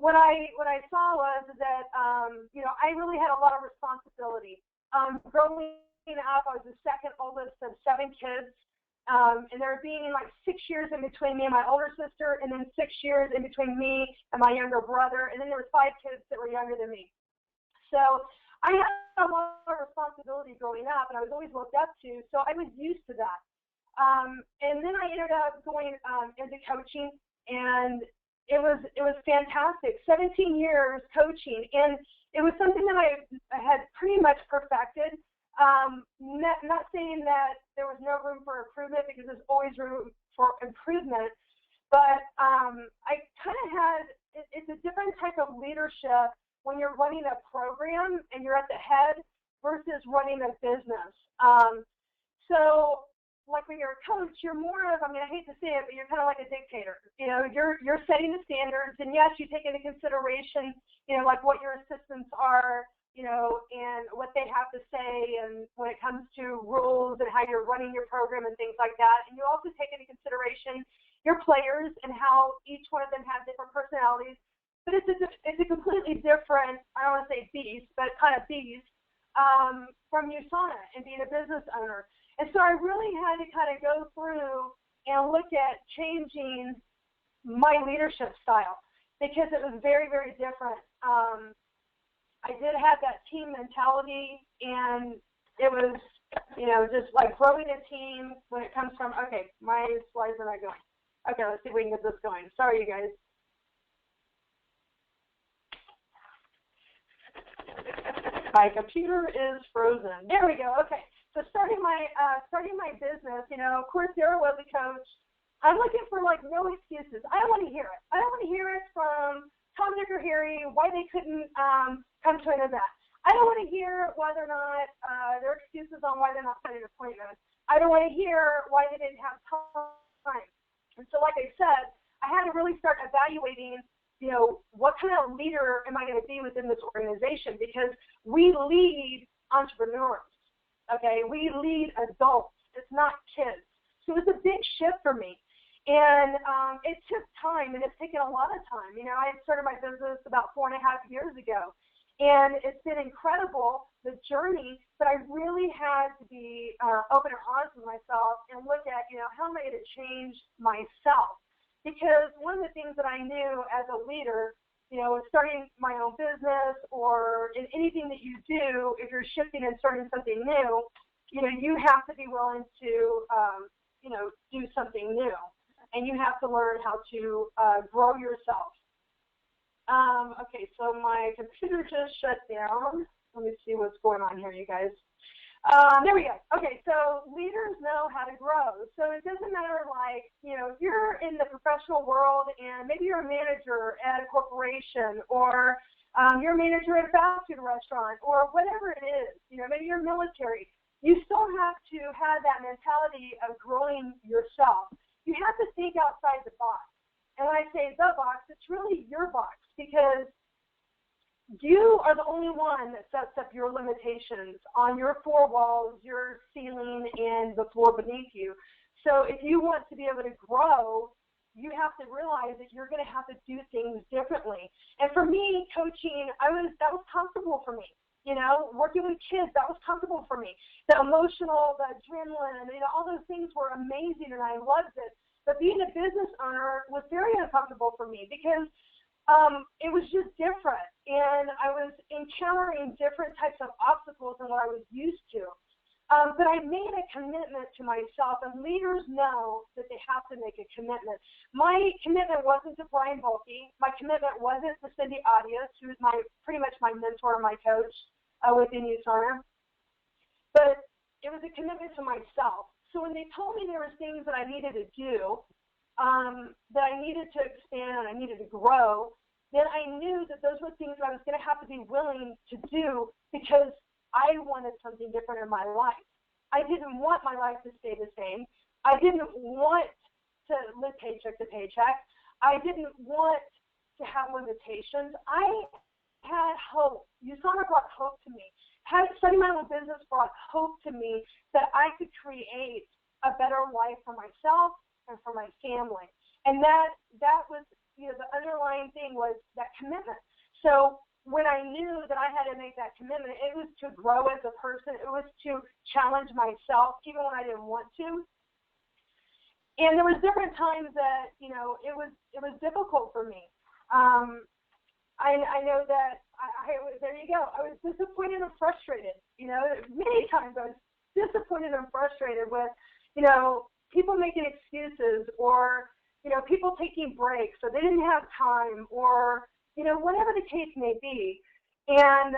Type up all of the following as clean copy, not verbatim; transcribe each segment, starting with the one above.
what I saw was that, you know, I really had a lot of responsibility. Growing up, I was the second oldest of 7 kids. And there being like 6 years in between me and my older sister, and then 6 years in between me and my younger brother, and then there was 5 kids that were younger than me. So I had a lot of responsibility growing up, and I was always looked up to, so I was used to that. And then I ended up going into coaching, and it was fantastic. 17 years coaching, and it was something that I had pretty much perfected. Not saying that there was no room for improvement, because there's always room for improvement, but I kind of had, it's a different type of leadership when you're running a program and you're at the head versus running a business. So like when you're a coach, you're more of, I mean, I hate to say it, but you're kind of like a dictator. You know, you're setting the standards, and yes, you take into consideration, you know, like what your assistants are, you know, and what they have to say, and when it comes to rules and how you're running your program and things like that. And you also take into consideration your players and how each one of them has different personalities. But it's a completely different, I don't want to say beast, but kind of beast from USANA and being a business owner. And so I really had to kind of go through and look at changing my leadership style, because it was very, very different. I did have that team mentality, and it was, you know, just like growing a team when it comes from, okay, my slides are not going. Okay, let's see if we can get this going. Sorry, you guys. My computer is frozen. There we go. Okay. So starting my business, you know, of course, Sarah was a coach. I'm looking for like no excuses. I don't want to hear it. I don't want to hear it from Tom, Dick, or Harry why they couldn't come to an event. I don't want to hear whether or not there are excuses on why they're not setting appointments. I don't want to hear why they didn't have time. And so, like I said, I had to really start evaluating, you know, what kind of leader am I going to be within this organization? Because we lead entrepreneurs, okay? We lead adults. It's not kids. So it's a big shift for me. And it took time, and it's taken a lot of time. You know, I started my business about 4.5 years ago, and it's been incredible, the journey, but I really had to be open and honest with myself and look at, you know, how am I going to change myself? Because one of the things that I knew as a leader, you know, starting my own business or in anything that you do, if you're shifting and starting something new, you know, you have to be willing to, you know, do something new. And you have to learn how to grow yourself. Okay, so my computer just shut down. Let me see what's going on here, you guys. There we go. Okay, so leaders know how to grow. So it doesn't matter, like, you know, if you're in the professional world and maybe you're a manager at a corporation, or you're a manager at a fast food restaurant, or whatever it is, you know, maybe you're military, you still have to have that mentality of growing yourself. You have to think outside the box. And when I say the box, it's really your box, because you are the only one that sets up your limitations on your 4 walls, your ceiling, and the floor beneath you. So if you want to be able to grow, you have to realize that you're going to have to do things differently. And for me, coaching, that was comfortable for me. You know, working with kids, that was comfortable for me. The emotional, the adrenaline, you know, all those things were amazing, and I loved it. But being a business owner was very uncomfortable for me, because it was just different, and I was encountering different types of obstacles than what I was used to. But I made a commitment to myself, and leaders know that they have to make a commitment. My commitment wasn't to Brian Volke. My commitment wasn't to Cindy Audius, who is pretty much my mentor and my coach within USANA. But it was a commitment to myself. So when they told me there were things that I needed to do, that I needed to expand and I needed to grow, then I knew that those were things that I was going to have to be willing to do, because I wanted something different in my life. I didn't want my life to stay the same. I didn't want to live paycheck to paycheck. I didn't want to have limitations. I had hope. USANA brought hope to me. Starting my own business brought hope to me that I could create a better life for myself and for my family. And that was the underlying thing was that commitment. So when I knew that I had to make that commitment, it was to grow as a person. It was to challenge myself, even when I didn't want to. And there was different times that, it was difficult for me. I know that there you go. I was disappointed and frustrated. Many times I was disappointed and frustrated with, people making excuses, or, people taking breaks, or they didn't have time, or, whatever the case may be. And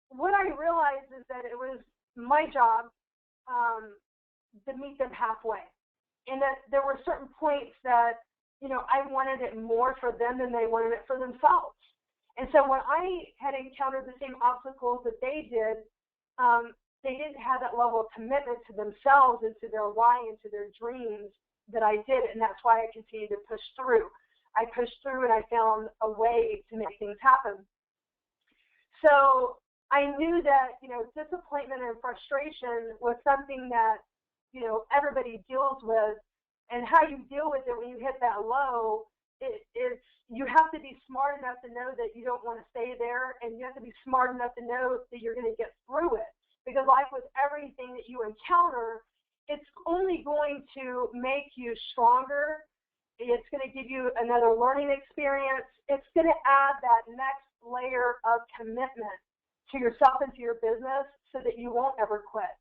what I realized is that it was my job to meet them halfway. And that there were certain points that, I wanted it more for them than they wanted it for themselves. And so when I had encountered the same obstacles that they did, they didn't have that level of commitment to themselves and to their why and to their dreams that I did. And that's why I continued to push through. I pushed through and I found a way to make things happen. So I knew that, disappointment and frustration was something that, everybody deals with. And how you deal with it when you hit that low, you have to be smart enough to know that you don't want to stay there, and you have to be smart enough to know that you're going to get through it. Because like with everything that you encounter, it's only going to make you stronger. It's going to give you another learning experience. It's going to add that next layer of commitment to yourself and to your business so that you won't ever quit.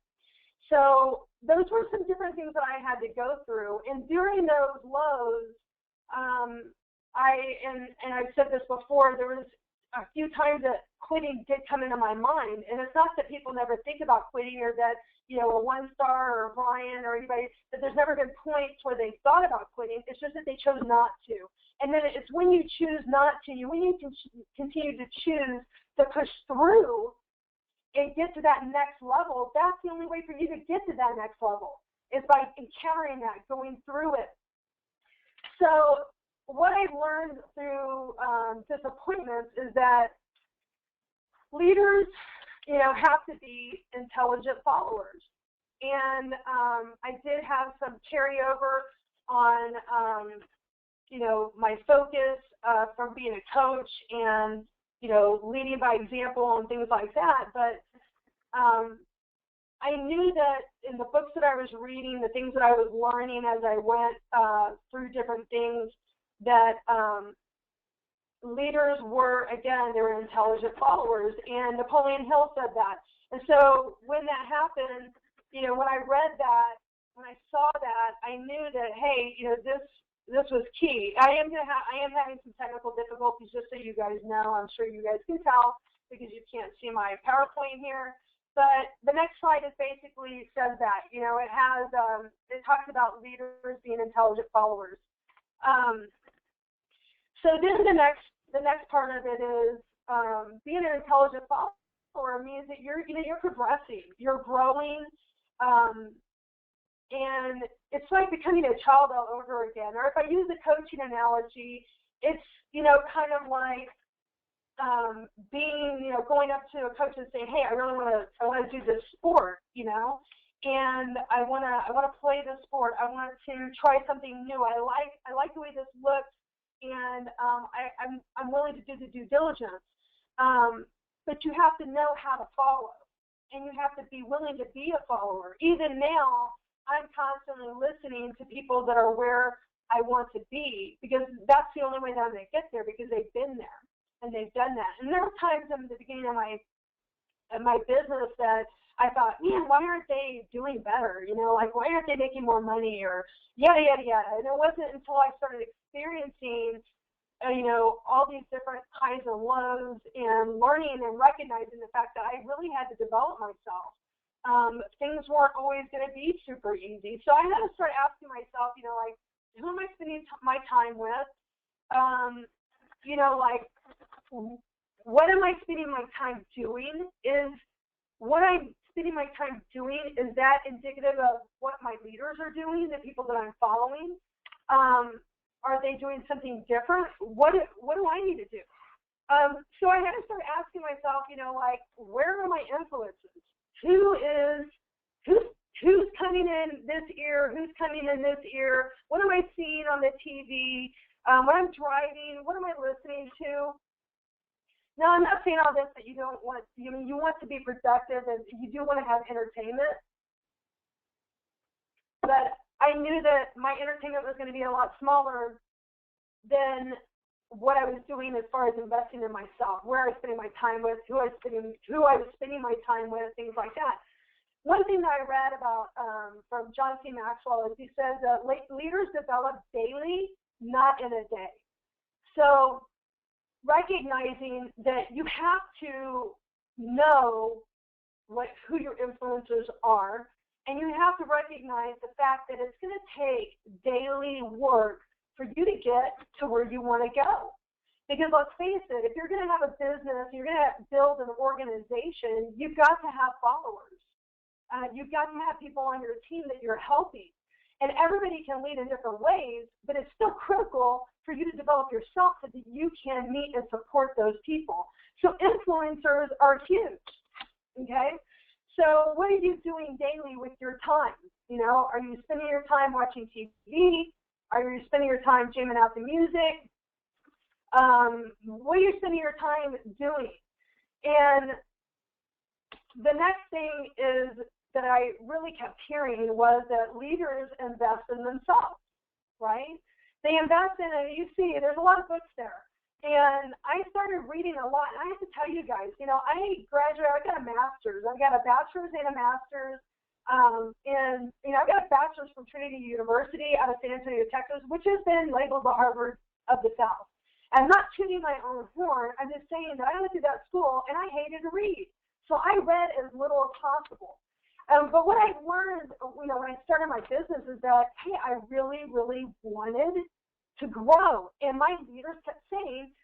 So those were some different things that I had to go through. And during those lows, I've said this before, there was a few times that quitting did come into my mind. And it's not that people never think about quitting, or that, a one-star or Brian or anybody, that there's never been points where they thought about quitting. It's just that they chose not to. And then it's when you choose not to, when you continue to choose to push through and get to that next level, that's the only way for you to get to that next level, is by encountering that, going through it. So what I've learned through disappointments is that leaders, have to be intelligent followers. And I did have some carryover on, my focus from being a coach and, leading by example and things like that. But I knew that in the books that I was reading, the things that I was learning as I went through different things, that leaders were, again, they were intelligent followers. And Napoleon Hill said that. And so when that happened, when I read that, when I saw that, I knew that, hey, this was key. I am having some technical difficulties, just so you guys know. I'm sure you guys can tell because you can't see my PowerPoint here. But the next slide is basically says that, it has, it talks about leaders being intelligent followers. So then the next part of it is being an intelligent follower means that you're progressing, you're growing, and it's like becoming a child all over again. Or if I use a coaching analogy, it's, kind of like being, going up to a coach and saying, hey, I want to do this sport, and I want to play this sport. I want to try something new. I like the way this looks, and I'm willing to do the due diligence. But you have to know how to follow, and you have to be willing to be a follower. Even now, I'm constantly listening to people that are where I want to be, because that's the only way that I'm going to get there, because they've been there and they've done that. And there were times in the beginning of my business that I thought, man, why aren't they doing better? Like, why aren't they making more money, or yada, yada, yada. And it wasn't until I started experiencing, all these different highs and lows, and learning and recognizing the fact that I really had to develop myself. Things weren't always going to be super easy. So I had to start asking myself, like, who am I spending my time with? Like, what am I spending my time doing? Is what I'm spending my time doing, is that indicative of what my leaders are doing, the people that I'm following? Are they doing something different? What do I need to do? So I had to start asking myself, like, where are my influences? Who's coming in this ear? Who's coming in this ear? What am I seeing on the TV? When I'm driving, what am I listening to? Now, I'm not saying all this that you don't want, you want to be productive and you do want to have entertainment, but I knew that my entertainment was going to be a lot smaller than what I was doing as far as investing in myself, where I was spending my time with, who I was spending my time with, things like that. One thing that I read about from John C. Maxwell is he says that leaders develop daily, not in a day. So recognizing that you have to know who your influencers are, and you have to recognize the fact that it's going to take daily work for you to get to where you want to go. Because let's face it, if you're going to have a business, you're going to build an organization, you've got to have followers. You've got to have people on your team that you're helping. And everybody can lead in different ways, but it's still critical for you to develop yourself so that you can meet and support those people. So influencers are huge, okay? So what are you doing daily with your time? Are you spending your time watching TV? Are you spending your time jamming out the music? What are you spending your time doing? And the next thing is that I really kept hearing was that leaders invest in themselves, right? They invest in it. You see, there's a lot of books there. And I started reading a lot. And I have to tell you guys, I graduated, I got a master's. I got a bachelor's and a master's. And I got a bachelor's from Trinity University out of San Antonio, Texas, which has been labeled the Harvard of the South. And I'm not tooting my own horn. I'm just saying that I went through that school and I hated to read. So I read as little as possible. But what I learned, when I started my business is that, hey, I really, really wanted to grow. And my leaders kept saying,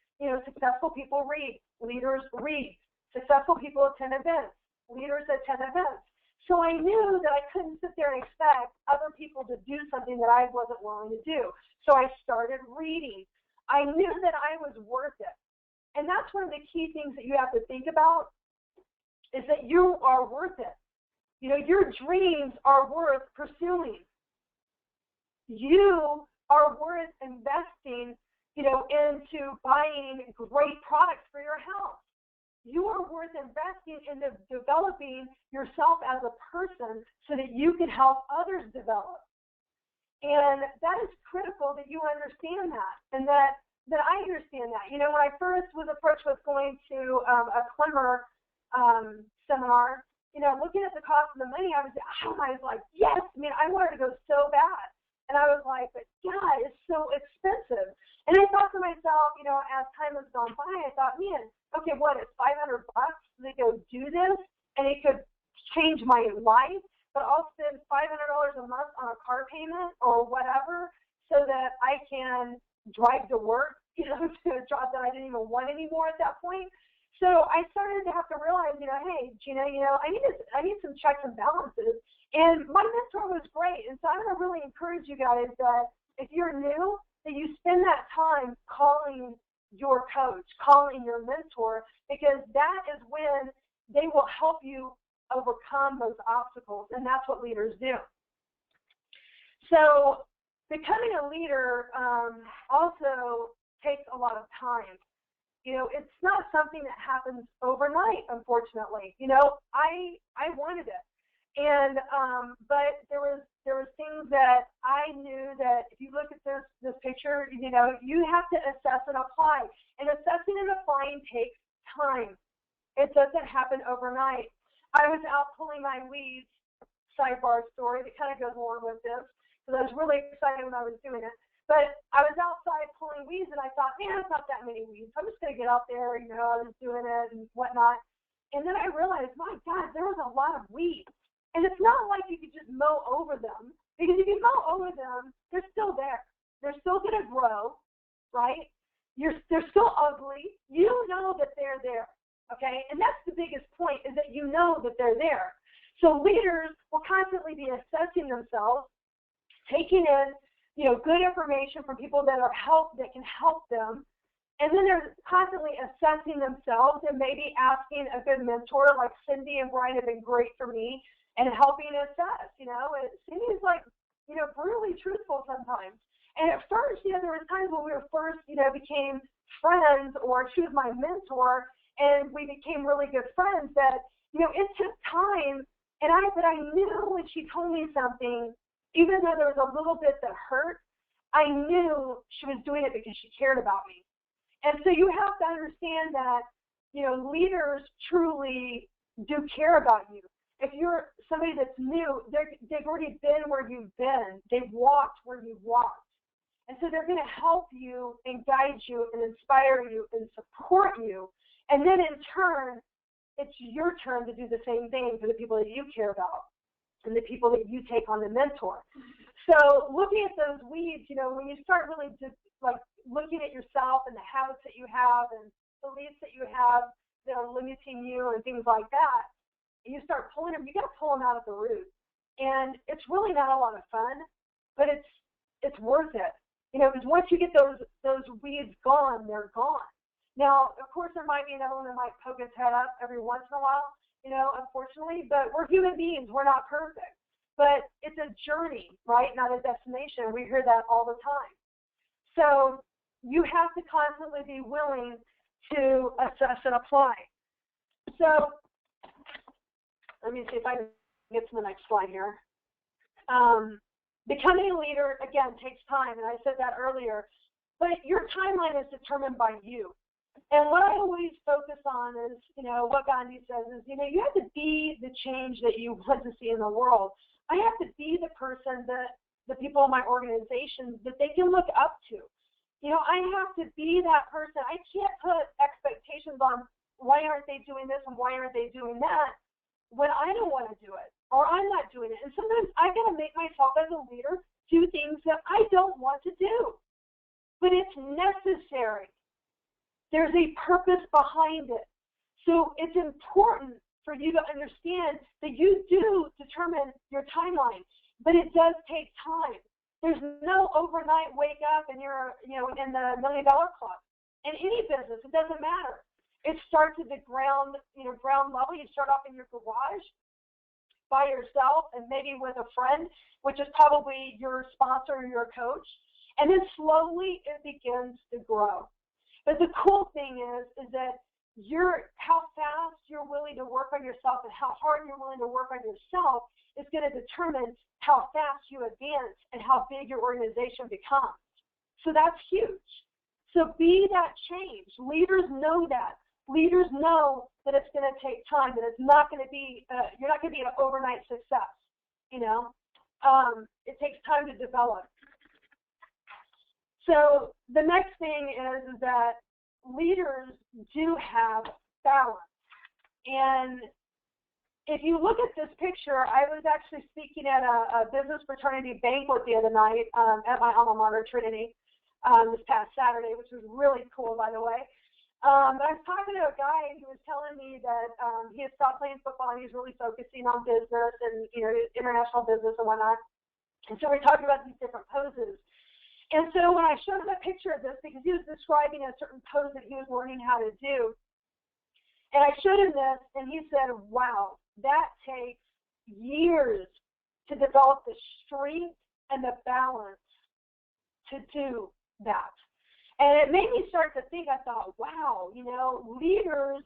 successful people read, leaders read, successful people attend events, leaders attend events. So I knew that I couldn't sit there and expect other people to do something that I wasn't willing to do. So I started reading. I knew that I was worth it. And that's one of the key things that you have to think about is that you are worth it. Your dreams are worth pursuing. You are worth investing, into buying great products for your health. You are worth investing into developing yourself as a person so that you can help others develop. And that is critical that you understand that and that I understand that. When I first was approached with going to a Clemmer seminar, looking at the cost of the money, I was like, yes, I wanted to go so bad. And I was like, but God, it's so expensive. And I thought to myself, as time has gone by, I thought, man, okay, what, it's $500 to go do this? And it could change my life, but I'll spend $500 a month on a car payment or whatever so that I can drive to work, to a job that I didn't even want anymore at that point. So I started to have to realize, hey, Gina, I need some checks and balances. And my mentor was great. And so I'm going to really encourage you guys that if you're new, that you spend that time calling your coach, calling your mentor, because that is when they will help you overcome those obstacles. And that's what leaders do. So becoming a leader also takes a lot of time. It's not something that happens overnight, unfortunately. I wanted it. And but there was things that I knew that if you look at this picture, you have to assess and apply. And assessing and applying takes time. It doesn't happen overnight. I was out pulling my weeds, sidebar story that kind of goes along with this, because I was really excited when I was doing it. But I was outside pulling weeds, and I thought, man, it's not that many weeds. I'm just going to get out there, I was doing it and whatnot. And then I realized, my God, there was a lot of weeds. And it's not like you could just mow over them, because if you mow over them, they're still there. They're still going to grow, right? They're still ugly. You know that they're there, okay? And that's the biggest point, is that you know that they're there. So leaders will constantly be assessing themselves, taking in good information from people that can help them. And then they're constantly assessing themselves and maybe asking a good mentor like Cindy and Brian have been great for me and helping assess. Cindy's like, brutally truthful sometimes. And at first, there were times when we were first, became friends, or she was my mentor, and we became really good friends that, it took time. But I knew when she told me something, even though there was a little bit that hurt, I knew she was doing it because she cared about me. And so you have to understand that, leaders truly do care about you. If you're somebody that's new, they've already been where you've been. They've walked where you've walked. And so they're going to help you and guide you and inspire you and support you. And then in turn, it's your turn to do the same thing for the people that you care about and the people that you take on to mentor. So looking at those weeds, when you start really just like looking at yourself and the habits that you have and beliefs that you have that are limiting you and things like that, and you start pulling them, you got to pull them out at the root. And it's really not a lot of fun, but it's worth it. Because once you get those weeds gone, they're gone. Now, of course, there might be another one that might poke its head up every once in a while, unfortunately, but we're human beings. We're not perfect. But it's a journey, right, not a destination. We hear that all the time. So you have to constantly be willing to assess and apply. So let me see if I can get to the next slide here. Becoming a leader, again, takes time, and I said that earlier, but your timeline is determined by you. And what I always focus on is, what Gandhi says is, you have to be the change that you want to see in the world. I have to be the person that the people in my organization that they can look up to. I have to be that person. I can't put expectations on why aren't they doing this and why aren't they doing that when I don't want to do it or I'm not doing it. And sometimes I got to make myself as a leader do things that I don't want to do. But it's necessary. There's a purpose behind it. So it's important for you to understand that you do determine your timeline, but it does take time. There's no overnight wake up and you're, in the $1 million club. In any business, it doesn't matter. It starts at the ground level. You start off in your garage by yourself and maybe with a friend, which is probably your sponsor or your coach. And then slowly it begins to grow. But the cool thing is that how fast you're willing to work on yourself and how hard you're willing to work on yourself is going to determine how fast you advance and how big your organization becomes. So that's huge. So be that change. Leaders know that. Leaders know that it's going to take time, that it's not going to be, you're not going to be an overnight success. It takes time to develop. So the next thing is that leaders do have balance. And if you look at this picture, I was actually speaking at a business fraternity banquet the other night at my alma mater, Trinity, this past Saturday, which was really cool, by the way. But I was talking to a guy who was telling me that he had stopped playing football and he's really focusing on business and international business and whatnot. And so we're talking about these different poses. And so when I showed him a picture of this, because he was describing a certain pose that he was learning how to do, and I showed him this, and he said, wow, that takes years to develop the strength and the balance to do that. And it made me start to think, I thought, wow, leaders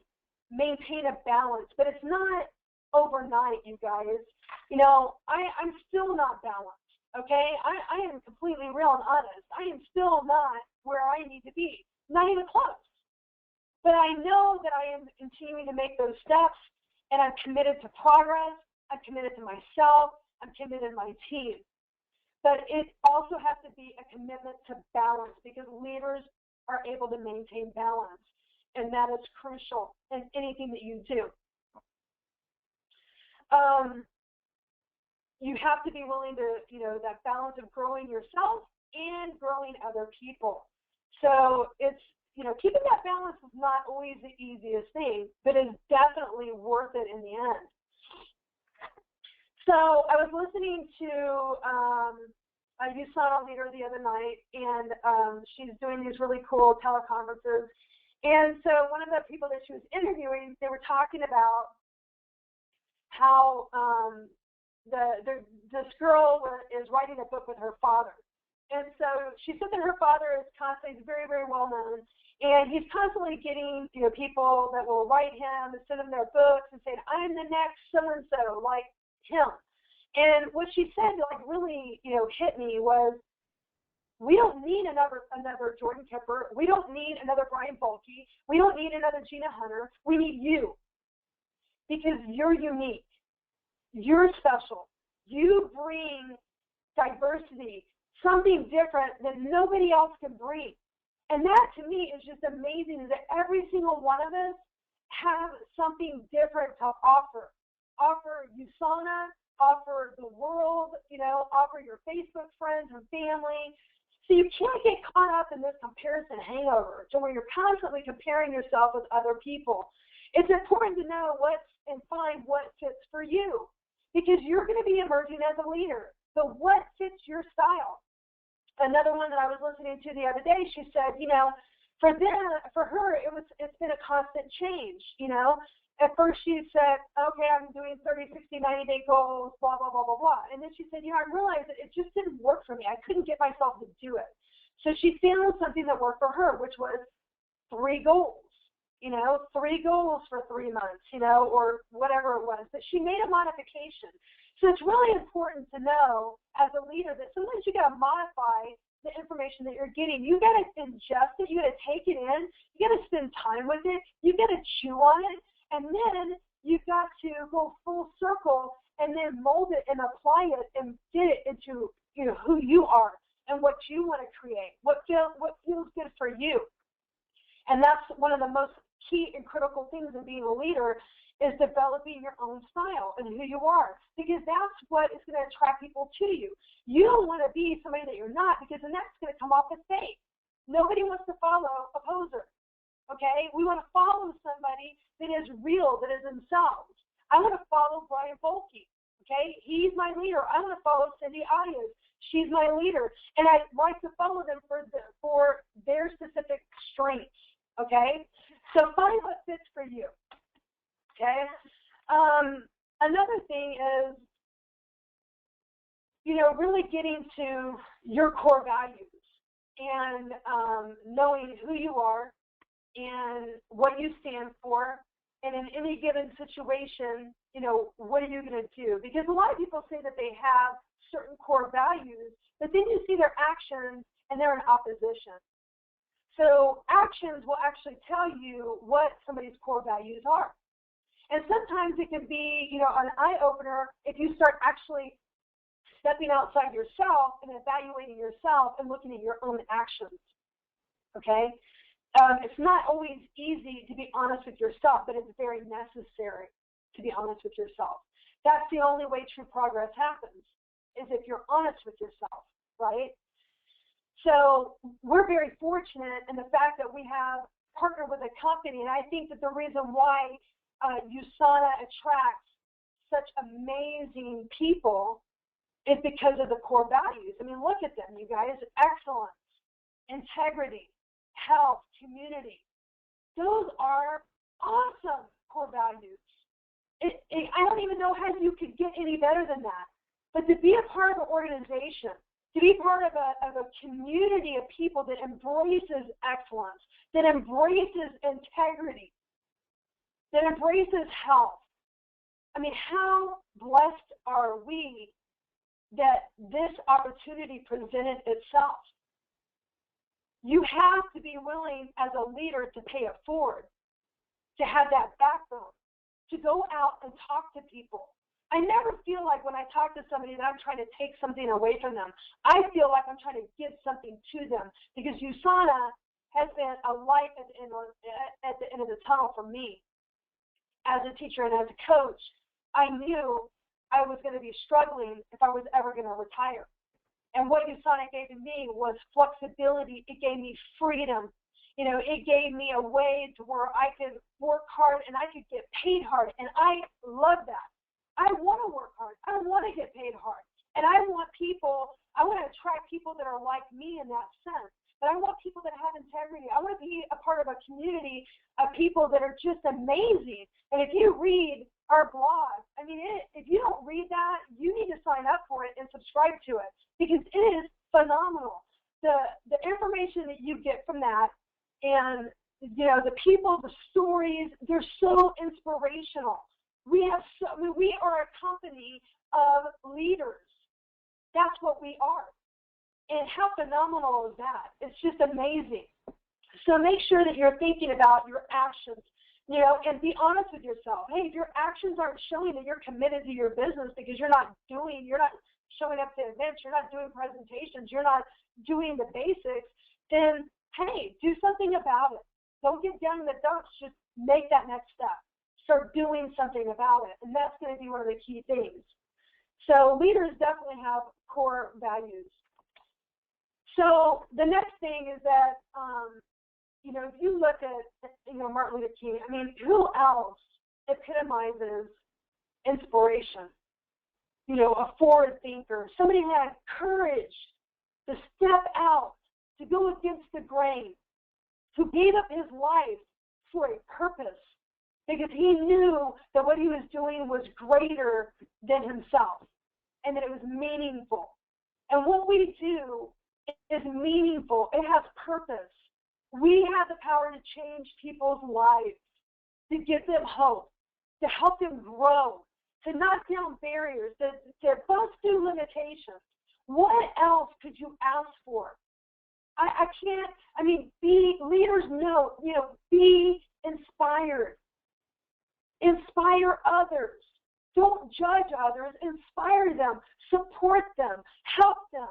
maintain a balance, but it's not overnight, you guys. I'm still not balanced. Okay, I am completely real and honest. I am still not where I need to be, not even close. But I know that I am continuing to make those steps, and I'm committed to progress. I'm committed to myself. I'm committed to my team. But it also has to be a commitment to balance, because leaders are able to maintain balance, and that is crucial in anything that you do. You have to be willing to, that balance of growing yourself and growing other people. So it's, keeping that balance is not always the easiest thing, but it's definitely worth it in the end. So I was listening to a USANA leader the other night, and she's doing these really cool teleconferences. And so one of the people that she was interviewing, they were talking about how this girl is writing a book with her father, And so she said that her father is constantly very, very well known, and he's constantly getting, people that will write him and send him their books and saying, I'm the next so-and-so, like him. And what she said, really, hit me was, we don't need another Jordan Kipper. We don't need another Brian Bulke. We don't need another Gina Hunter. We need you, because you're unique. You're special. You bring diversity, something different that nobody else can bring. And that, to me, is just amazing, that every single one of us have something different to offer. Offer USANA, offer the world, offer your Facebook friends and family. So you can't get caught up in this comparison hangover to where you're constantly comparing yourself with other people. It's important to know and find what fits for you, because you're going to be emerging as a leader. So what fits your style? Another one that I was listening to the other day, she said, for her, it's been a constant change. At first she said, okay, I'm doing 30, 60, 90-day goals, blah, blah, blah, blah, blah. And then she said, I realized that it just didn't work for me. I couldn't get myself to do it. So she found something that worked for her, which was 3 goals. 3 goals for 3 months, or whatever it was. But she made a modification. So it's really important to know as a leader that sometimes you got to modify the information that you're getting. You got to ingest it. You got to take it in. You got to spend time with it. You got to chew on it. And then you've got to go full circle and then mold it and apply it and get it into, who you are and what you want to create, what feels good for you. And that's one of the most key and critical things in being a leader, is developing your own style and who you are, because that's what is going to attract people to you. You don't want to be somebody that you're not, because then that's going to come off as fake. Nobody wants to follow a poser, okay? We want to follow somebody that is real, that is themselves. I want to follow Brian Bulke, okay? He's my leader. I want to follow Cindy Arias. She's my leader. And I like to follow them for their specific strengths, okay? So find what fits for you. Okay. Another thing is, really getting to your core values and knowing who you are and what you stand for, and in any given situation, what are you going to do? Because a lot of people say that they have certain core values, but then you see their actions and they're in opposition. So actions will actually tell you what somebody's core values are. And sometimes it can be, an eye-opener if you start actually stepping outside yourself and evaluating yourself and looking at your own actions, okay? It's not always easy to be honest with yourself, but it's very necessary to be honest with yourself. That's the only way true progress happens, is if you're honest with yourself, right? So we're very fortunate in the fact that we have partnered with a company, and I think that the reason why USANA attracts such amazing people is because of the core values. I mean, look at them, you guys. Excellence, integrity, health, community. Those are awesome core values. I don't even know how you could get any better than that. But to be a part of an organization, to be part of a community of people that embraces excellence, that embraces integrity, that embraces health. I mean, how blessed are we that this opportunity presented itself? You have to be willing as a leader to pay it forward, to have that backbone, to go out and talk to people. I never feel like when I talk to somebody that I'm trying to take something away from them. I feel like I'm trying to give something to them, because USANA has been a light at the end of the tunnel for me. As a teacher and as a coach, I knew I was going to be struggling if I was ever going to retire. And what USANA gave to me was flexibility. It gave me freedom. It gave me a way to where I could work hard and I could get paid hard. And I love that. I want to work hard. I want to get paid hard. And I want to attract people that are like me in that sense. But I want people that have integrity. I want to be a part of a community of people that are just amazing. And if you read our blog, if you don't read that, you need to sign up for it and subscribe to it, because it is phenomenal. The information that you get from that, and the people, the stories, they're so inspirational. We are a company of leaders. That's what we are. And how phenomenal is that? It's just amazing. So make sure that you're thinking about your actions, and be honest with yourself. Hey, if your actions aren't showing that you're committed to your business because you're not showing up to events, you're not doing presentations, you're not doing the basics, then hey, do something about it. Don't get down in the dumps. Just make that next step. Start doing something about it. And that's going to be one of the key things. So leaders definitely have core values. So the next thing is that, if you look at, Martin Luther King, I mean, who else epitomizes inspiration? A forward thinker, somebody who had courage to step out, to go against the grain, who gave up his life for a purpose because he knew that what he was doing was greater than himself and that it was meaningful. And what we do is meaningful. It has purpose. We have the power to change people's lives, to give them hope, to help them grow, to knock down barriers, to bust through limitations. What else could you ask for? Leaders know, be inspired. Inspire others. Don't judge others. Inspire them. Support them. Help them.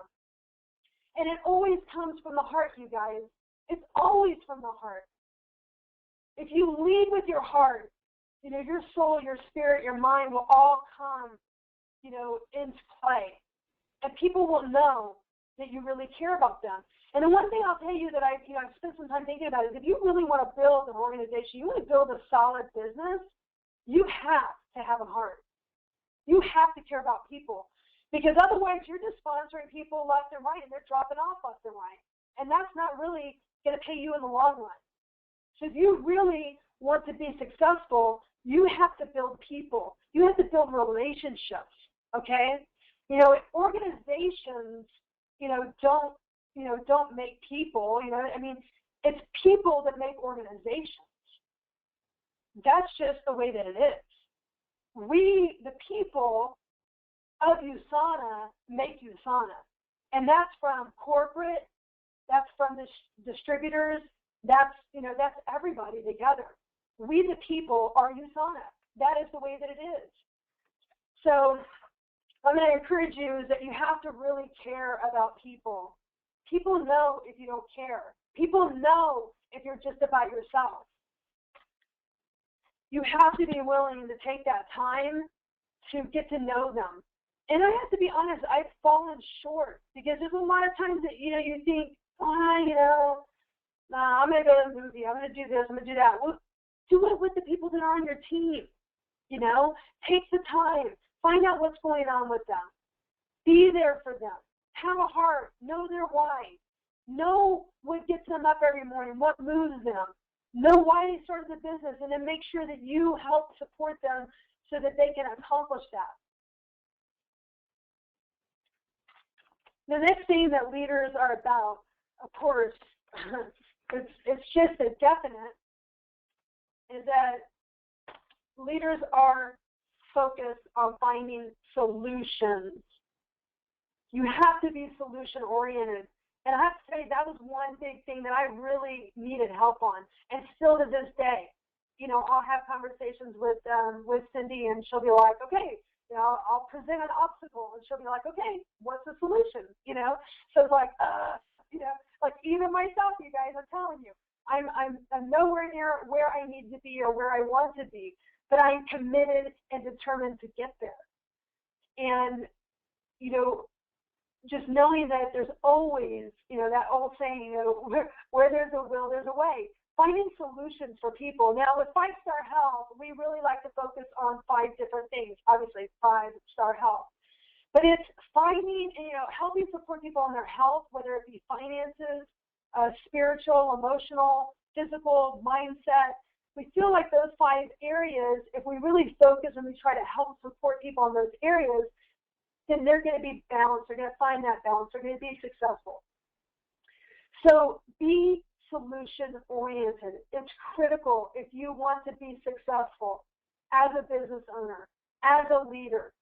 And it always comes from the heart, you guys. It's always from the heart. If you lead with your heart, your soul, your spirit, your mind will all come, into play. And people will know that you really care about them. And the one thing I'll tell you that I've spent some time thinking about is if you really want to build an organization, you want to build a solid business, you have to have a heart. You have to care about people. Because otherwise you're just sponsoring people left and right and they're dropping off left and right. And that's not really going to pay you in the long run. So if you really want to be successful, you have to build people. You have to build relationships, okay? Organizations, don't make people, it's people that make organizations. That's just the way that it is. We, the people of USANA, make USANA. And that's from corporate, that's from the distributors, that's everybody together. We, the people, are USANA. That is the way that it is. So I'm going to encourage you is that you have to really care about people. People know if you don't care. People know if you're just about yourself. You have to be willing to take that time to get to know them. And I have to be honest, I've fallen short because there's a lot of times that, you think, I'm going to go to the movie, I'm going to do this, I'm going to do that. Well, do it with the people that are on your team. Take the time. Find out what's going on with them. Be there for them. Have a heart. Know their why. Know what gets them up every morning, what moves them. Know why they started the business, and then make sure that you help support them so that they can accomplish that. The next thing that leaders are about, of course, it's just a definite, is that leaders are focused on finding solutions. You have to be solution-oriented. And I have to say, that was one big thing that I really needed help on. And still to this day, I'll have conversations with Cindy, and she'll be like, okay, I'll present an obstacle, and she'll be like, okay, what's the solution? So it's like, like even myself, you guys, I'm telling you, I'm nowhere near where I need to be or where I want to be, but I'm committed and determined to get there. And, just knowing that there's always, that old saying, where there's a will, there's a way. Finding solutions for people. Now, with 5-Star Health, we really like to focus on 5 different things. Obviously, 5-Star Health. But it's finding, helping support people in their health, whether it be finances, spiritual, emotional, physical, mindset. We feel like those 5 areas, if we really focus and we try to help support people in those areas, then they're going to be balanced. They're going to find that balance. They're going to be successful. So be solution-oriented. It's critical if you want to be successful as a business owner, as a leader.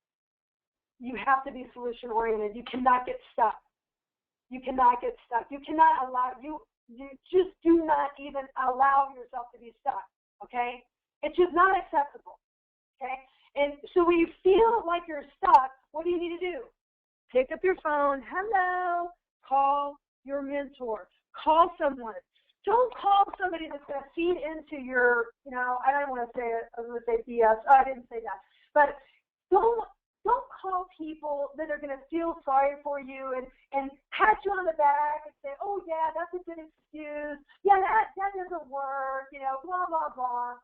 You have to be solution-oriented. You cannot get stuck. You cannot get stuck. You cannot allow, you just do not even allow yourself to be stuck, okay? It's just not acceptable, okay? And so when you feel like you're stuck, what do you need to do? Pick up your phone. Hello. Call your mentor. Call someone. Don't call somebody that's going to feed into your, I don't want to say it. I was going to say BS. Oh, I didn't say that. But don't call people that are going to feel sorry for you and pat you on the back and say, oh, yeah, that's a good excuse. Yeah, that doesn't work, blah, blah, blah.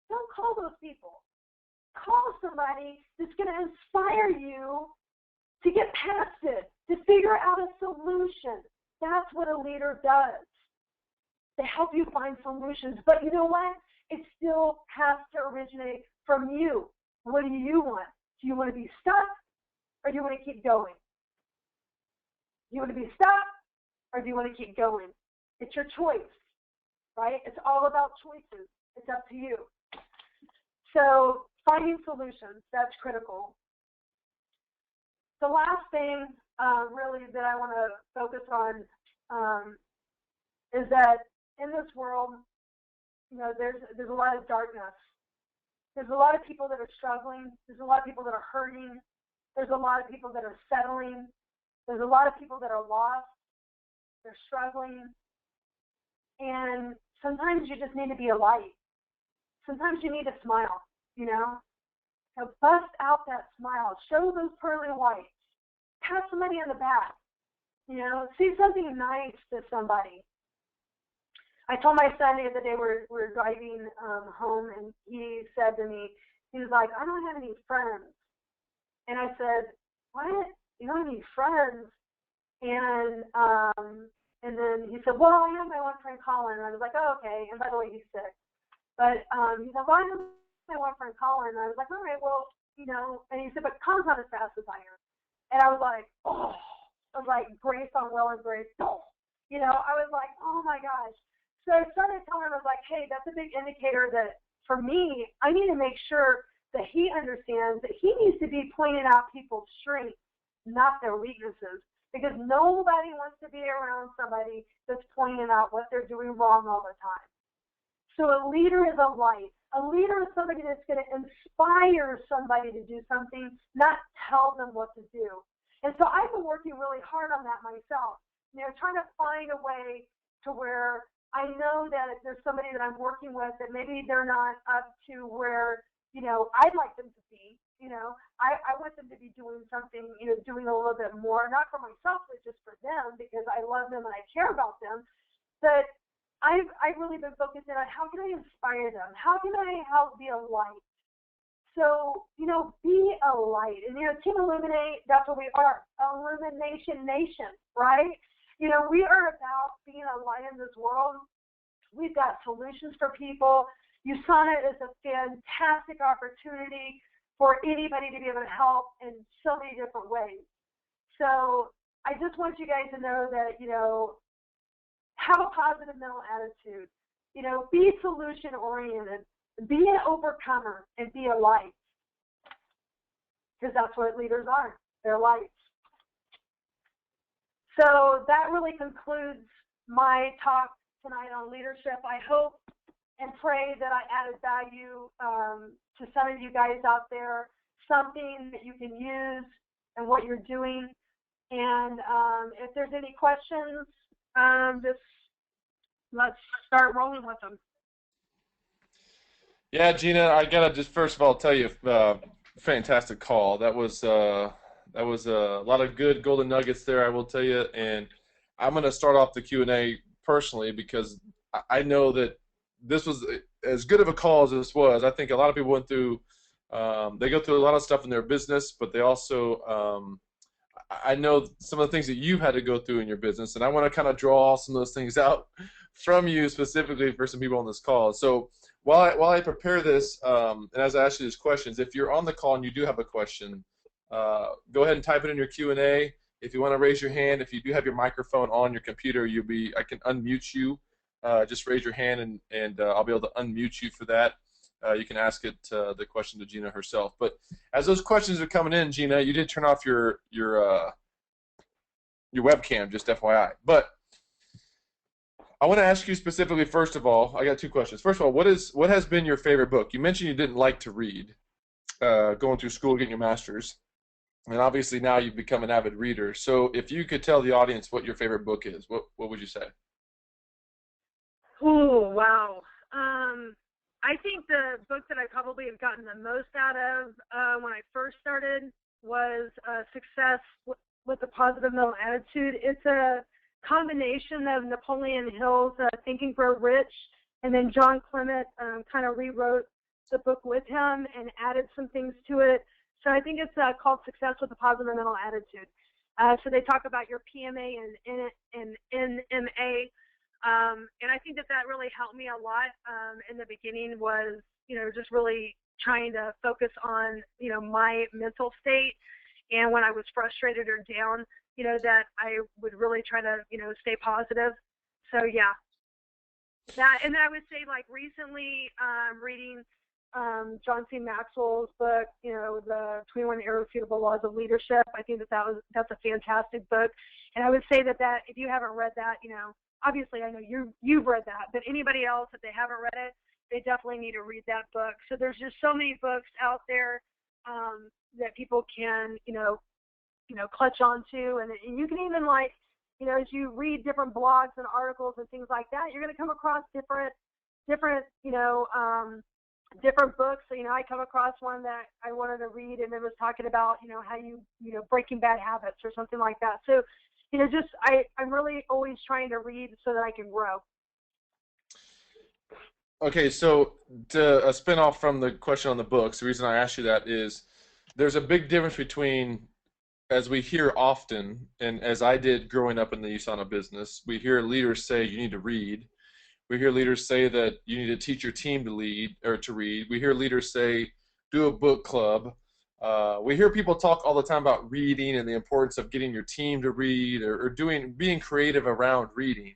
Don't call those people. Call somebody that's going to inspire you to get past it, to figure out a solution. That's what a leader does. They help you find solutions. But you know what? It still has to originate from you. What do you want? Do you want to be stuck, or do you want to keep going? Do you want to be stuck, or do you want to keep going? It's your choice, right? It's all about choices. It's up to you. So finding solutions, that's critical. The last thing really that I want to focus on is that in this world, there's a lot of darkness. There's a lot of people that are struggling. There's a lot of people that are hurting. There's a lot of people that are settling. There's a lot of people that are lost. They're struggling. And sometimes you just need to be a light. Sometimes you need to smile, So bust out that smile. Show those pearly whites. Pat somebody on the back. See something nice to somebody. I told my son the other day we're driving home, and he said to me, he was like, I don't have any friends. And I said, what? You don't have any friends? And then he said, well, I have my one friend Colin. And I was like, oh, okay. And by the way, he's sick. But he said, well, I have my one friend Colin. And I was like, all right, well, and he said, but Colin's not as fast as I am. And I was like, oh, I was like, grace on will and grace. Oh. I was like, oh my gosh. So I started telling him, I was like, hey, that's a big indicator that for me, I need to make sure that he understands that he needs to be pointing out people's strengths, not their weaknesses. Because nobody wants to be around somebody that's pointing out what they're doing wrong all the time. So a leader is a light. A leader is somebody that's going to inspire somebody to do something, not tell them what to do. And so I've been working really hard on that myself. Trying to find a way to where I know that if there's somebody that I'm working with that maybe they're not up to where, I'd like them to be. I want them to be doing something, doing a little bit more, not for myself, but just for them, because I love them and I care about them. But I've really been focusing on how can I inspire them? How can I help be a light? So, be a light. And, Team Illuminate, that's what we are, Illumination Nation, right? We are about being a light in this world. We've got solutions for people. USANA is a fantastic opportunity for anybody to be able to help in so many different ways. So I just want you guys to know that, have a positive mental attitude. Be solution-oriented. Be an overcomer and be a light. Because that's what leaders are. They're lights. So that really concludes my talk tonight on leadership. I hope and pray that I added value to some of you guys out there, something that you can use in what you're doing. And if there's any questions, just let's start rolling with them. Yeah, Gina, I gotta just first of all tell you, fantastic call. That was a lot of good golden nuggets there, I will tell you. And I'm gonna start off the Q&A personally because I know that this was as good of a call as this was. I think a lot of people went through, they go through a lot of stuff in their business, but they also, I know some of the things that you've had to go through in your business, and I want to kind of draw some of those things out from you specifically for some people on this call. So while I prepare this, and as I ask you these questions, if you're on the call and you do have a question, Go ahead and type it in your Q&A. If you want to raise your hand, if you do have your microphone on your computer, I can unmute you. Just raise your hand, and I'll be able to unmute you for that. You can ask the question to Gina herself. But as those questions are coming in, Gina, you did turn off your webcam, just FYI. But I want to ask you specifically, first of all, I got two questions. First of all, what has been your favorite book? You mentioned you didn't like to read, going through school, getting your master's. And obviously now you've become an avid reader. So if you could tell the audience what your favorite book is, what would you say? Oh, wow. I think the book that I probably have gotten the most out of when I first started was Success with a Positive Mental Attitude. It's a combination of Napoleon Hill's Thinking Grow Rich, and then John Clement kind of rewrote the book with him and added some things to it. So I think it's called Success with a Positive Mental Attitude. So they talk about your PMA and NMA. And I think that really helped me a lot in the beginning, was, just really trying to focus on, my mental state. And when I was frustrated or down, that I would really try to, stay positive. So, yeah. That, and then I would say, like, recently reading John C. Maxwell's book, the 21 Irrefutable Laws of Leadership. I think that's a fantastic book. And I would say that if you haven't read that, obviously I know you've read that, but anybody else, if they haven't read it, they definitely need to read that book. So there's just so many books out there that people can, clutch onto, and you can even, like, as you read different blogs and articles and things like that, you're going to come across different different books. So, I come across one that I wanted to read, and it was talking about, how breaking bad habits or something like that. So, I'm really always trying to read so that I can grow. Okay, so to spin off from the question on the books, the reason I asked you that is there's a big difference between, as we hear often, and as I did growing up in the USANA business, we hear leaders say you need to read. We hear leaders say that you need to teach your team to lead or to read. We hear leaders say do a book club. We hear people talk all the time about reading and the importance of getting your team to read, or being creative around reading.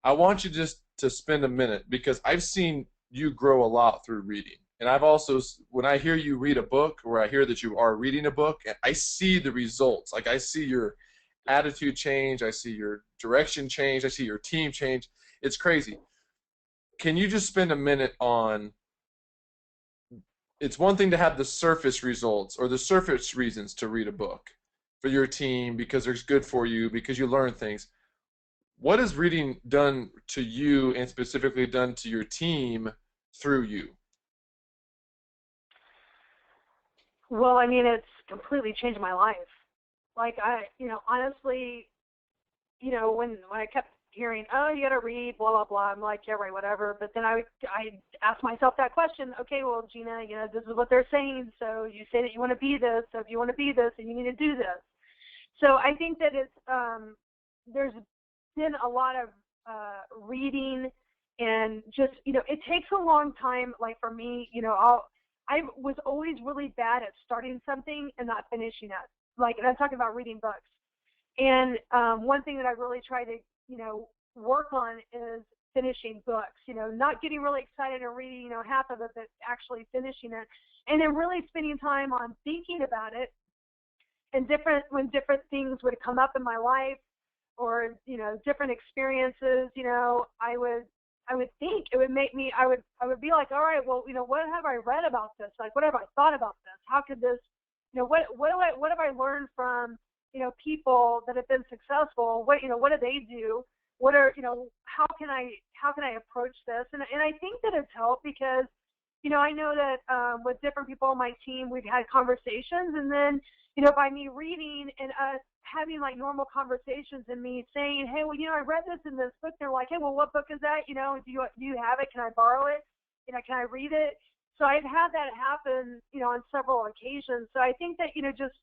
I want you just to spend a minute, because I've seen you grow a lot through reading. And I've also, when I hear you read a book, or I hear that you are reading a book, I see the results. Like, I see your attitude change, I see your direction change, I see your team change. It's crazy. Can you just spend a minute on, it's one thing to have the surface results or the surface reasons to read a book for your team because it's good for you, because you learn things. What has reading done to you, and specifically done to your team through you? Well, I mean, it's completely changed my life. Like, honestly, when I kept hearing, oh, you got to read, blah, blah, blah, I'm like, yeah, right, whatever. But then I asked myself that question, okay, well, Gina, this is what they're saying. So you say that you want to be this. So if you want to be this, then you need to do this. So I think that there's been a lot of reading, and just, it takes a long time. Like, for me, I was always really bad at starting something and not finishing it. Like, and I'm talking about reading books. And one thing that I really try to, work on is finishing books, not getting really excited and reading, half of it, but actually finishing it. And then really spending time on thinking about it, and when different things would come up in my life, or, different experiences, I would think it would make me, I would be like, all right, well, what have I read about this? Like, what have I thought about this? How could this, what have I learned from, people that have been successful? What do they do? What are, how can I approach this? And I think that it's helped because, I know that with different people on my team, we've had conversations, and then, by me reading and us having like normal conversations, and me saying, hey, well, I read this in this book. They're like, hey, well, what book is that? Do you have it? Can I borrow it? Can I read it? So I've had that happen, on several occasions. So I think that, just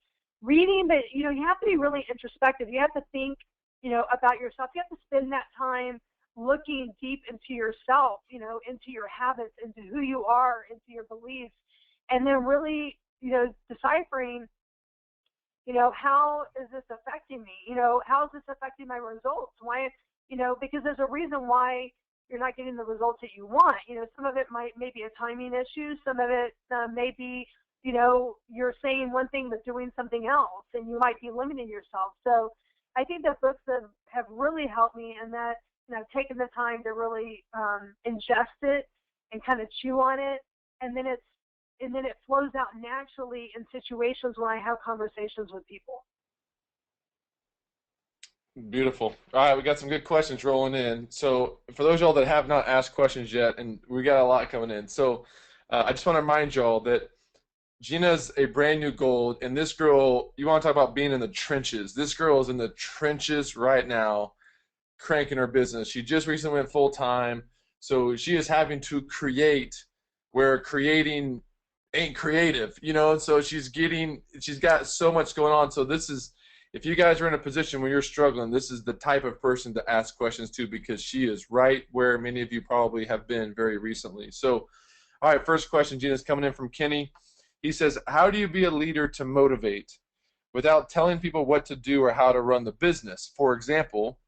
reading, but, you have to be really introspective. You have to think, about yourself. You have to spend that time looking deep into yourself, into your habits, into who you are, into your beliefs, and then really, deciphering how is this affecting me? How is this affecting my results? Why, because there's a reason why you're not getting the results that you want. Some of it may be a timing issue. Some of it may be, you're saying one thing but doing something else, and you might be limiting yourself. So I think that books have really helped me, and that, taking the time to really ingest it and kind of chew on it, and then it flows out naturally in situations when I have conversations with people. Beautiful. All right, we got some good questions rolling in. So for those of y'all that have not asked questions yet, and we got a lot coming in, so I just want to remind y'all that Gina's a brand new gold, and this girl, you want to talk about being in the trenches. This girl is in the trenches right now, cranking her business. She just recently went full time, so she is having to create where creating ain't creative, and so she's got so much going on. So this is, if you guys are in a position where you're struggling, this is the type of person to ask questions to, because she is right where many of you probably have been very recently. So, all right, first question, Gina's coming in from Kenny. He says, how do you be a leader to motivate without telling people what to do or how to run the business? For example,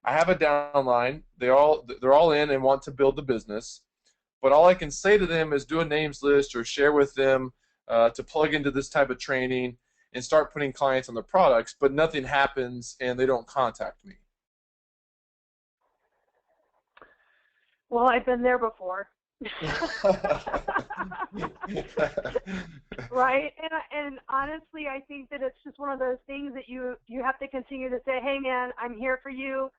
I have a downline. They're all in and want to build the business, but all I can say to them is do a names list or share with them to plug into this type of training and start putting clients on the products, but nothing happens and they don't contact me. Well, I've been there before. Right? And honestly, I think that it's just one of those things that you have to continue to say, hey, man, I'm here for you.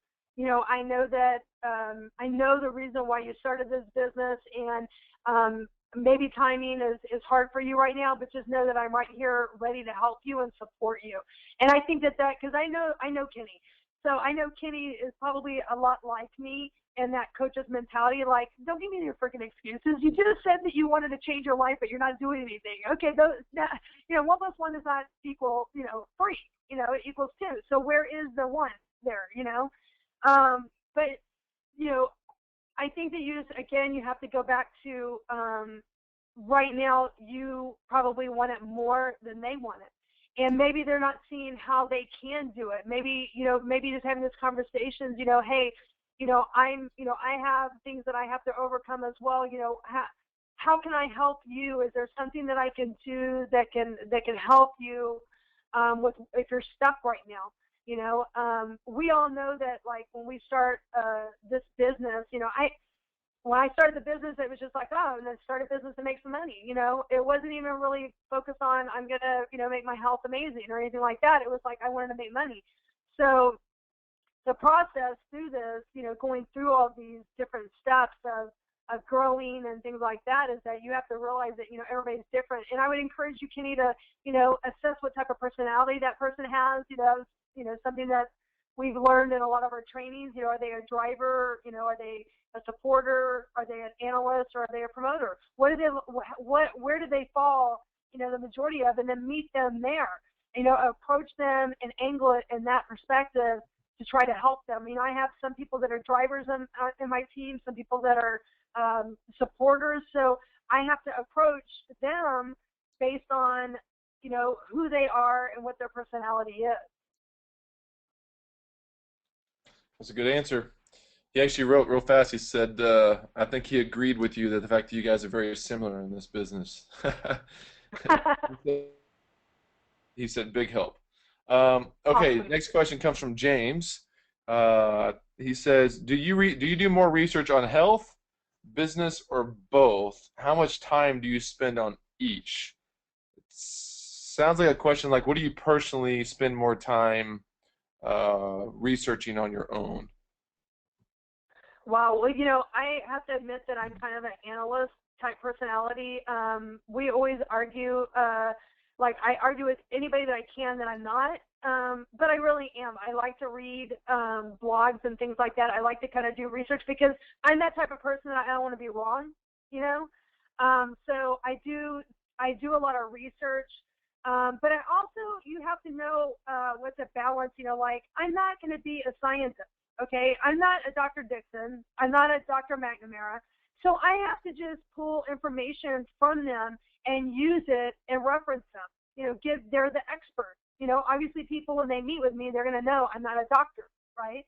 I know that I know the reason why you started this business, and maybe timing is hard for you right now, but just know that I'm right here ready to help you and support you. And I think that because I know Kenny. So I know Kenny is probably a lot like me in that coach's mentality, like, don't give me your freaking excuses. You just said that you wanted to change your life, but you're not doing anything. Okay, 1 plus 1 does not equal, 3. It equals 2. So where is the 1 there, But, I think that you have to go back to right now you probably want it more than they want it. And maybe they're not seeing how they can do it. Maybe, maybe just having this conversations, hey, I have things that I have to overcome as well. How can I help you? Is there something that I can do that can help you with if you're stuck right now? We all know that, like, when we start this business, when I started the business, it was just like, oh, and then start a business and make some money. It wasn't even really focused on I'm gonna, make my health amazing or anything like that. It was like I wanted to make money. So the process through this, going through all these different steps of growing and things like that, is that you have to realize that, everybody's different. And I would encourage you, Kenny, to, assess what type of personality that person has. Something that we've learned in a lot of our trainings, are they a driver? Are they a supporter? Are they an analyst, or are they a promoter? Where do they fall, the majority of, and then meet them there, approach them and angle it in that perspective to try to help them. I have some people that are drivers in my team, some people that are supporters. So I have to approach them based on, who they are and what their personality is. That's a good answer. He actually wrote real fast. He said, I think he agreed with you that the fact that you guys are very similar in this business. He said, big help. Okay, Awesome. Next question comes from James. He says, do you do more research on health, business, or both? How much time do you spend on each? It sounds like a question like, what do you personally spend more time researching on your own? Wow. Well, I have to admit that I'm kind of an analyst type personality. We always argue, like I argue with anybody that I can that I'm not, but I really am. I like to read blogs and things like that. I like to kind of do research because I'm that type of person that I don't want to be wrong, So I do a lot of research. But I also, you have to know what's a balance, like I'm not going to be a scientist, okay? I'm not a Dr. Dixon. I'm not a Dr. McNamara. So I have to just pull information from them and use it and reference them. They're the expert, You know, obviously people, when they meet with me, they're going to know I'm not a doctor, right?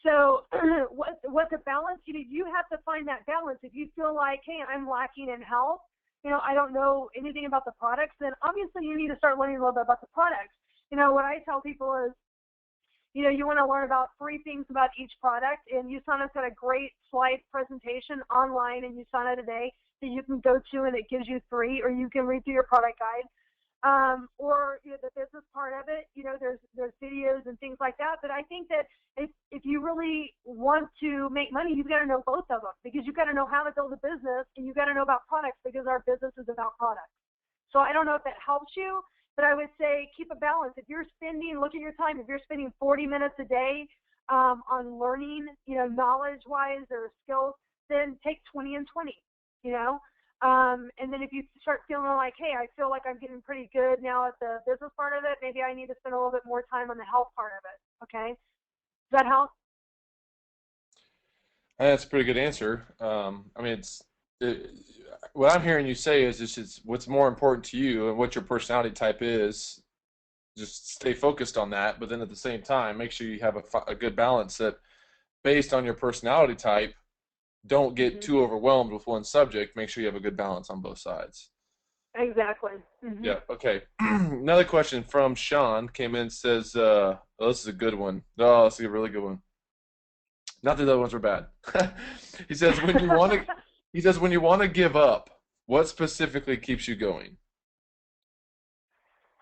So what's a balance? You know, you have to find that balance. If you feel like, hey, I'm lacking in health, you know, I don't know anything about the products, then obviously you need to start learning a little bit about the products. You know, what I tell people is, you know, you want to learn about 3 things about each product, and USANA's got a great slide presentation online in USANA today that you can go to, and it gives you 3, or you can read through your product guide. Or, you know, the business part of it, you know, there's videos and things like that. But I think that if you really want to make money, you've got to know both of them, because you've got to know how to build a business, and you've got to know about products, because our business is about products. So I don't know if that helps you, but I would say keep a balance. If you're spending, look at your time, if you're spending 40 minutes a day on learning, you know, knowledge-wise or skills, then take 20 and 20, you know. And then if you start feeling like, hey, I feel like I'm getting pretty good now at the business part of it, maybe I need to spend a little bit more time on the health part of it, okay? Does that help? That's a pretty good answer. I mean, what I'm hearing you say is this is what's more important to you and what your personality type is. Just stay focused on that, but then at the same time, make sure you have a good balance that, based on your personality type, don't get too overwhelmed with one subject. Make sure you have a good balance on both sides. Exactly. Yeah, okay. Another question from Sean came in, says, oh, this is a good one. Oh, this is a really good one. Not that the other ones were bad. He says, when you want to give up, what specifically keeps you going?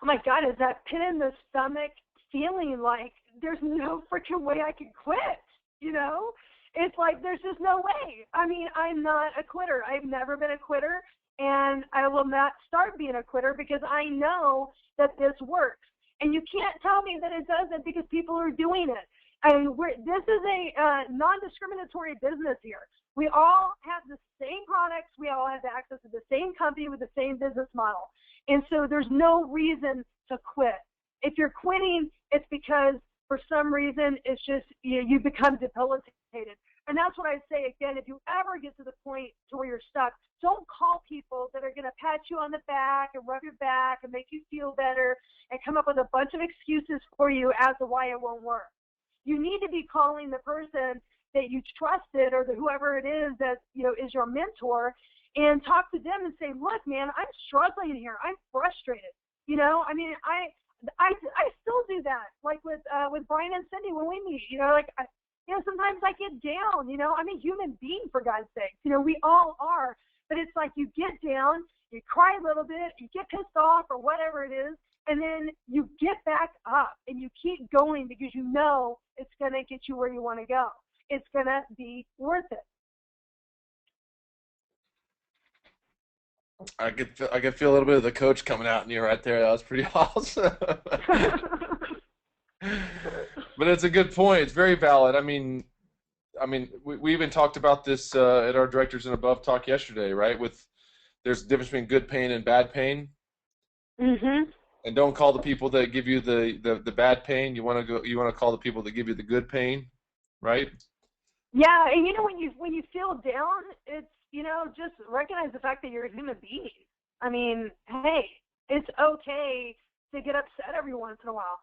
Oh my God, is that pit in the stomach feeling like there's no freaking way I can quit, you know? It's like there's just no way. I mean, I'm not a quitter. I've never been a quitter, and I will not start being a quitter, because I know that this works. And you can't tell me that it doesn't, because people are doing it. And this is a non-discriminatory business here. We all have the same products. We all have access to the same company with the same business model. And so there's no reason to quit. If you're quitting, it's because for some reason it's just you become debilitated. And that's what I say again, if you ever get to the point to where you're stuck, don't call people that are going to pat you on the back and rub your back and make you feel better and come up with a bunch of excuses for you as to why it won't work. You need to be calling the person that you trusted, or whoever it is that, you know, is your mentor, and talk to them and say, look, man, I'm struggling here. I'm frustrated. You know, I mean, I still do that, like with Brian and Cindy when we meet. You know, like, sometimes I get down. You know, I'm a human being, for God's sake. You know, we all are. But it's like you get down, you cry a little bit, you get pissed off or whatever it is, and then you get back up and you keep going, because you know it's going to get you where you want to go. It's going to be worth it. I could feel a little bit of the coach coming out in you right there. That was pretty awesome. But it's a good point. It's very valid. I mean, we even talked about this at our Directors and Above talk yesterday, right? There's a difference between good pain and bad pain. Mhm. And don't call the people that give you the bad pain. You want to call the people that give you the good pain, right? Yeah, and you know, when you feel down, it's, you know, just recognize the fact that you're a human being. I mean, hey, it's okay to get upset every once in a while.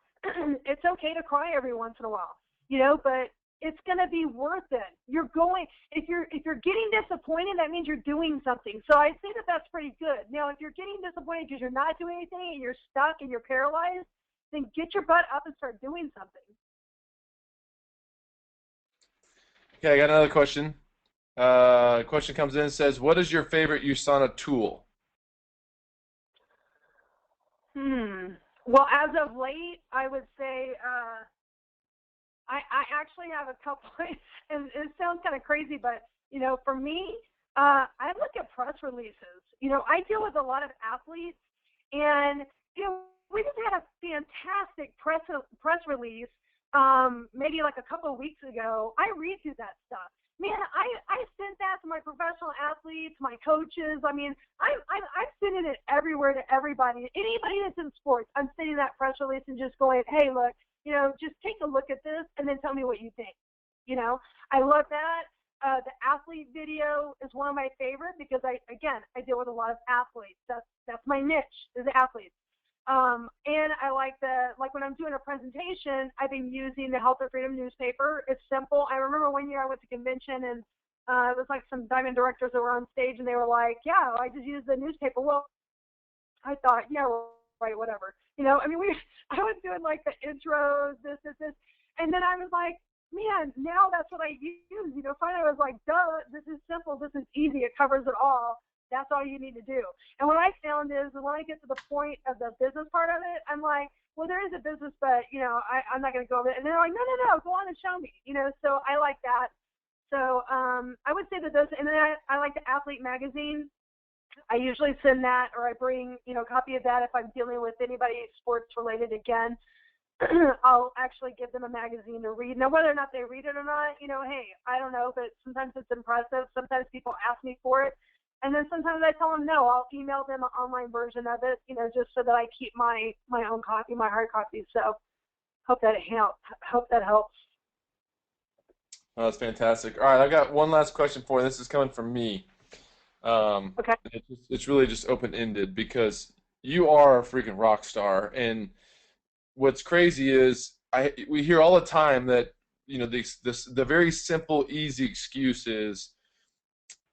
It's okay to cry every once in a while, you know, but it's going to be worth it. If you're getting disappointed, that means you're doing something. So I say that that's pretty good. Now, if you're getting disappointed because you're not doing anything and you're stuck and you're paralyzed, then get your butt up and start doing something. Okay, I got another question. Question comes in and says, what is your favorite USANA tool? Well, as of late, I would say I actually have a couple, and it sounds kind of crazy, but, you know, for me, I look at press releases. You know, I deal with a lot of athletes, and, you know, we just had a fantastic press release maybe like a couple of weeks ago. I read through that stuff. Man, I sent that to my professional athletes, my coaches. I mean, I'm sending it everywhere to everybody. Anybody that's in sports, I'm sending that press release and just going, hey, look, you know, just take a look at this and then tell me what you think. You know, I love that. The athlete video is one of my favorite, because I deal with a lot of athletes. That's my niche, is athletes. And I like when I'm doing a presentation, I've been using the Health of Freedom newspaper. It's simple. I remember one year I went to convention and it was like some diamond directors that were on stage and they were like, yeah, I just used the newspaper. Well, I thought, yeah, right, whatever. I mean, I was doing like the intros, this, and then I was like, man, now that's what I use. Finally I was like, duh, this is simple, this is easy, it covers it all. That's all you need to do. And what I found is when I get to the point of the business part of it, I'm like, well, there is a business, but I'm not going to go over it. And they're like, no, go on and show me. So I like that. So I would say that those, and then I like the Athlete magazine. I usually send that, or I bring, a copy of that if I'm dealing with anybody sports related again. I'll actually give them a magazine to read. Now, whether or not they read it or not, hey, I don't know, but sometimes it's impressive. Sometimes people ask me for it. And then sometimes I tell them no. I'll email them an online version of it, just so that I keep my own copy, my hard copy. So hope that helps. Oh, that's fantastic. All right, I got one last question for you. This is coming from me. Okay. It's really just open-ended because you are a freaking rock star, and what's crazy is we hear all the time that the very simple, easy excuse is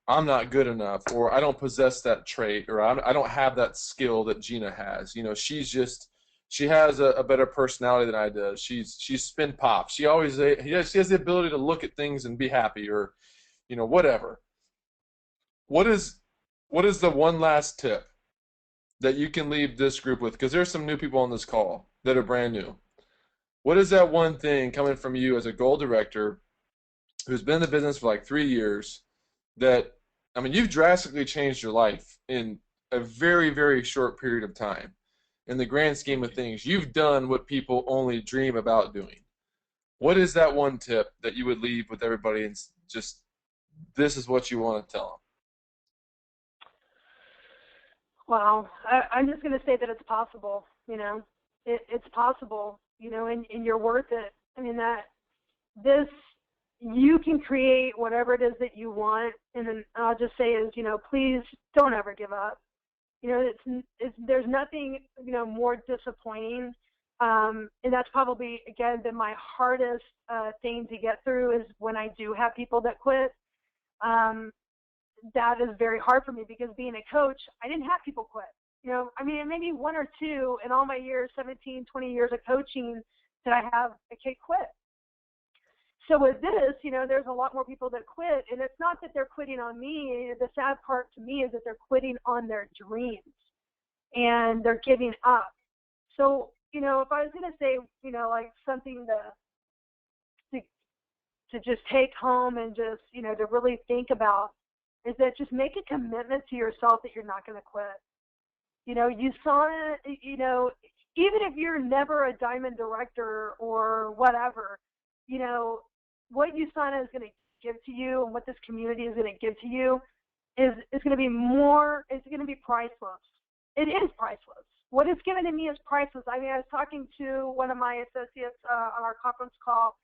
I'm not good enough, or I don't possess that trait, or I don't have that skill that Gina has. She has a better personality than I do. She's spin pop. She has the ability to look at things and be happy, or whatever. What is the one last tip that you can leave this group with? Because there's some new people on this call that are brand new. What is that one thing coming from you as a goal director who's been in the business for like 3 years that, I mean, you've drastically changed your life in a very, very short period of time. In the grand scheme of things, you've done what people only dream about doing. What is that one tip that you would leave with everybody and just, this is what you want to tell them? Well, I'm just going to say that it's possible, it's possible, and you're worth it. I mean, you can create whatever it is that you want. And then I'll just say is, please don't ever give up. There's nothing, more disappointing. And that's probably, again, been my hardest thing to get through is when I do have people that quit. That is very hard for me because being a coach, I didn't have people quit. Maybe one or two in all my years, 17, 20 years of coaching, that I have a kid quit. So with this, there's a lot more people that quit, and it's not that they're quitting on me. The sad part to me is that they're quitting on their dreams, and they're giving up. So, if I was going to say, like something to just take home and just, to really think about, is that just make a commitment to yourself that you're not going to quit. You saw it, even if you're never a diamond director or whatever, what USANA is going to give to you and what this community is going to give to you is going to be it's going to be priceless. It is priceless. What it's given to me is priceless. I was talking to one of my associates on our conference call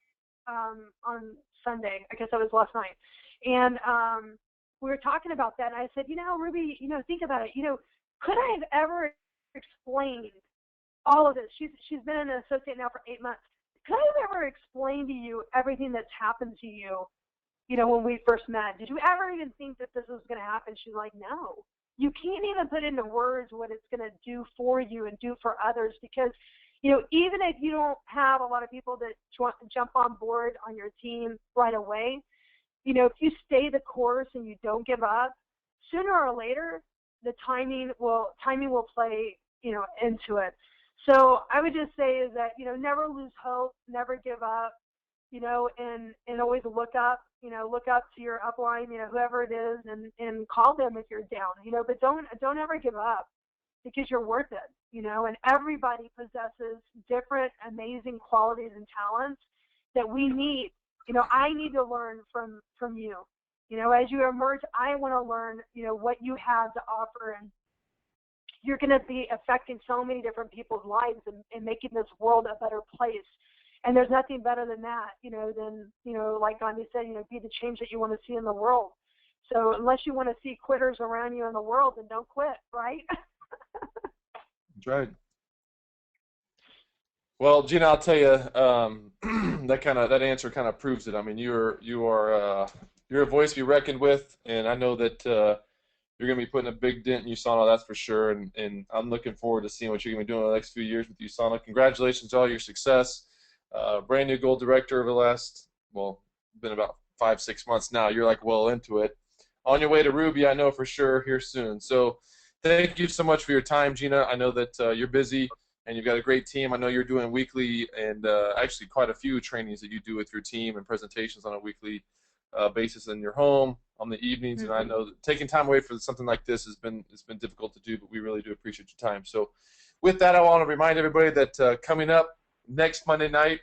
on Sunday. I guess that was last night. And we were talking about that, and I said, Ruby, think about it. Could I have ever explained all of this? She's been an associate now for 8 months. Could I have ever explained to you everything that's happened to you, when we first met? Did you ever even think that this was going to happen? She's like, no. You can't even put into words what it's going to do for you and do for others because, even if you don't have a lot of people that jump on board on your team right away, if you stay the course and you don't give up, sooner or later, the timing will play, into it. So I would just say is that, never lose hope, never give up, and always look up to your upline, whoever it is, and call them if you're down, but don't ever give up because you're worth it, and everybody possesses different amazing qualities and talents that we need. I need to learn from you. As you emerge, I want to learn, what you have to offer, and you're going to be affecting so many different people's lives and making this world a better place. And there's nothing better than that, than, like Gandhi said, be the change that you want to see in the world. So unless you want to see quitters around you in the world, then don't quit, right? That's right. Well, Gina, I'll tell you, that answer kind of proves it. I mean, you're a voice to be reckoned with, and I know that you're going to be putting a big dent in USANA, that's for sure. And I'm looking forward to seeing what you're going to be doing in the next few years with USANA. Congratulations on all your success. Brand new gold director over the last, well, been about 5, 6 months now. You're like well into it. On your way to Ruby, I know for sure, here soon. So thank you so much for your time, Gina. I know that you're busy and you've got a great team. I know you're doing weekly and actually quite a few trainings that you do with your team and presentations on a weekly basis in your home on the evenings. And I Mm-hmm. know that taking time away for something like this it's been difficult to do, but we really do appreciate your time. So with that, I want to remind everybody that coming up next Monday night,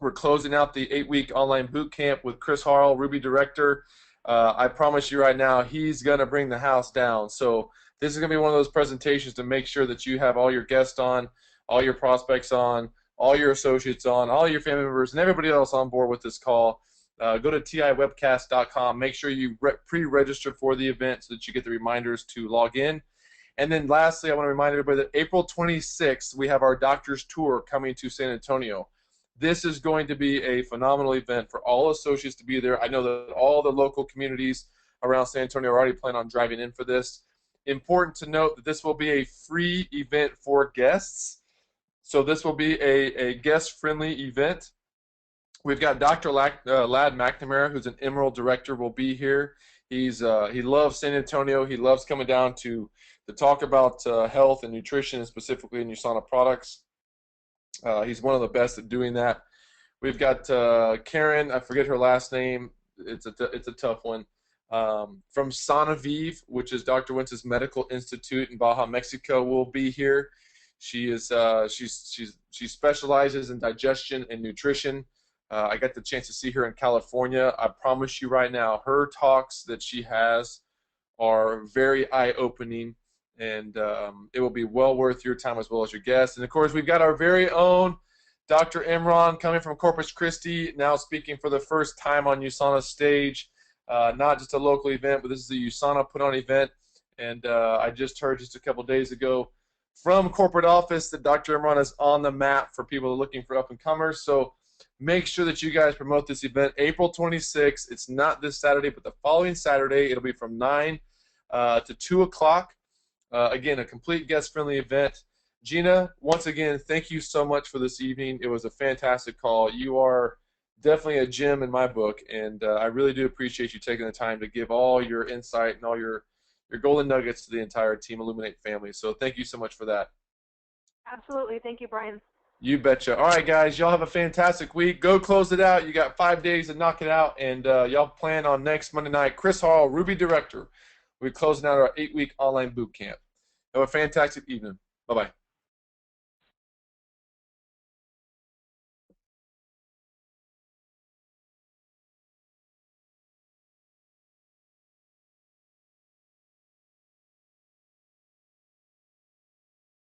we're closing out the 8-week online boot camp with Chris Harrell, Ruby Director. I promise you right now, he's going to bring the house down. So this is going to be one of those presentations to make sure that you have all your guests on, all your prospects on, all your associates on, all your family members, and everybody else on board with this call. Go to tiwebcast.com. Make sure you pre-register for the event so that you get the reminders to log in. And then lastly, I want to remind everybody that April 26th, we have our doctor's tour coming to San Antonio. This is going to be a phenomenal event for all associates to be there. I know that all the local communities around San Antonio are already planning on driving in for this. Important to note that this will be a free event for guests. So this will be a guest-friendly event. We've got Dr. Lad McNamara, who's an Emerald Director, will be here. He loves San Antonio. He loves coming down to talk about health and nutrition, and specifically in USANA products. He's one of the best at doing that. We've got Karen, I forget her last name. It's a tough one. From Sanaviv, which is Dr. Wentz's Medical Institute in Baja, Mexico, will be here. She specializes in digestion and nutrition. I got the chance to see her in California. I promise you right now, her talks that she has are very eye-opening, and it will be well worth your time as well as your guests. And of course, we've got our very own Dr. Imran coming from Corpus Christi, now speaking for the first time on USANA's stage. Not just a local event, but this is a USANA put-on event. And I just heard just a couple days ago from corporate office that Dr. Imran is on the map for people looking for up-and-comers. So make sure that you guys promote this event. April 26th. It's not this Saturday, but the following Saturday. It'll be from 9 to 2 o'clock. Again, a complete guest-friendly event. Gina, once again, thank you so much for this evening. It was a fantastic call. You are definitely a gem in my book, and I really do appreciate you taking the time to give all your insight and all your golden nuggets to the entire Team Illuminate family. So thank you so much for that. Absolutely. Thank you, Brian. You betcha. All right, guys, y'all have a fantastic week. Go close it out. You got 5 days to knock it out, and y'all plan on next Monday night. Chris Hall, Ruby Director. We're closing out our 8-week online boot camp. Have a fantastic evening. Bye-bye.